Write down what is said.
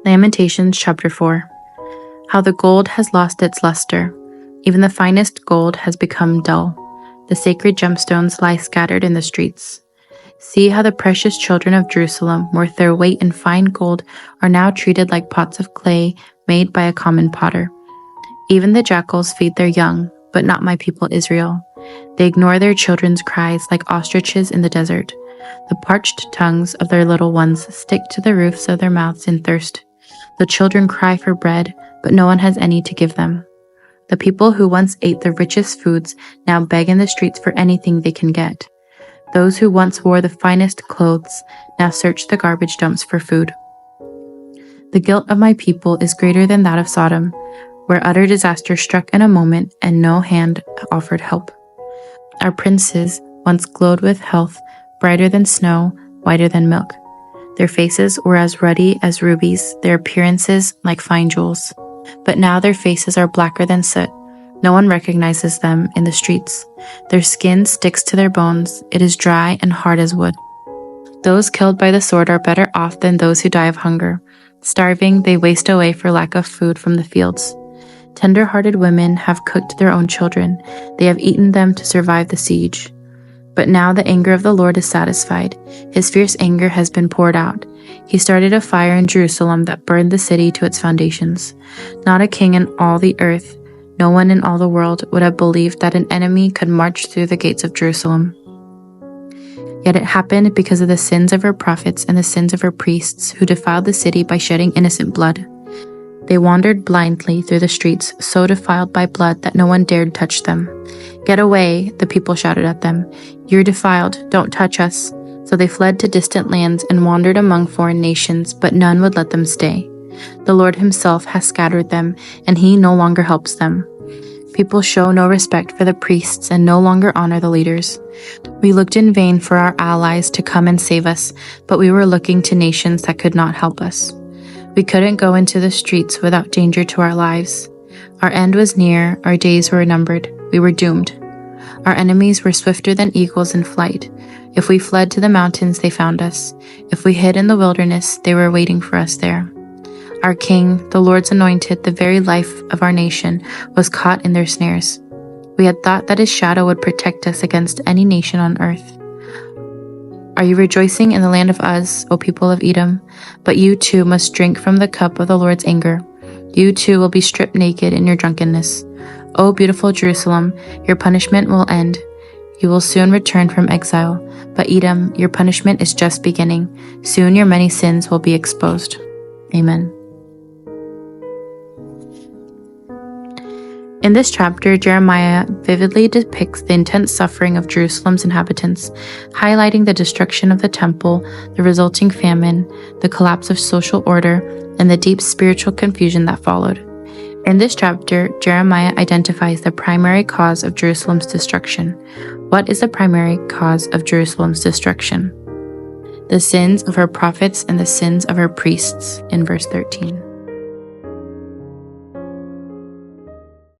Lamentations chapter 4. How the gold has lost its luster. Even the finest gold has become dull. The sacred gemstones lie scattered in the streets. See how the precious children of Jerusalem, worth their weight in fine gold, are now treated like pots of clay made by a common potter. Even the jackals feed their young, but not my people Israel. They ignore their children's cries like ostriches in the desert. The parched tongues of their little ones stick to the roofs of their mouths in thirst. The children cry for bread, but no one has any to give them. The people who once ate the richest foods now beg in the streets for anything they can get. Those who once wore the finest clothes now search the garbage dumps for food. The guilt of my people is greater than that of Sodom, where utter disaster struck in a moment and no hand offered help. Our princes once glowed with health, brighter than snow, whiter than milk. Their faces were as ruddy as rubies, their appearances like fine jewels. But now their faces are blacker than soot. No one recognizes them in the streets. Their skin sticks to their bones. It is dry and hard as wood. Those killed by the sword are better off than those who die of hunger. Starving, they waste away for lack of food from the fields. Tender-hearted women have cooked their own children. They have eaten them to survive the siege. But now the anger of the Lord is satisfied. His fierce anger has been poured out. He started a fire in Jerusalem that burned the city to its foundations. Not a king in all the earth, no one in all the world would have believed that an enemy could march through the gates of Jerusalem. Yet it happened because of the sins of her prophets and the sins of her priests who defiled the city by shedding innocent blood. They wandered blindly through the streets, so defiled by blood that no one dared touch them. "Get away," the people shouted at them. "You're defiled, don't touch us." So they fled to distant lands and wandered among foreign nations, but none would let them stay. The Lord himself has scattered them, and he no longer helps them. People show no respect for the priests and no longer honor the leaders. We looked in vain for our allies to come and save us, but we were looking to nations that could not help us. We couldn't go into the streets without danger to our lives. Our end was near, our days were numbered, we were doomed. Our enemies were swifter than eagles in flight. If we fled to the mountains, they found us. If we hid in the wilderness, they were waiting for us there. Our king, the Lord's anointed, the very life of our nation, was caught in their snares. We had thought that his shadow would protect us against any nation on earth. Are you rejoicing in the land of Uz, O people of Edom? But you too must drink from the cup of the Lord's anger. You too will be stripped naked in your drunkenness. O beautiful Jerusalem, your punishment will end. You will soon return from exile. But Edom, your punishment is just beginning. Soon your many sins will be exposed. Amen. In this chapter, Jeremiah vividly depicts the intense suffering of Jerusalem's inhabitants, highlighting the destruction of the temple, the resulting famine, the collapse of social order, and the deep spiritual confusion that followed. In this chapter, Jeremiah identifies the primary cause of Jerusalem's destruction. What is the primary cause of Jerusalem's destruction? The sins of her prophets and the sins of her priests, in verse 13.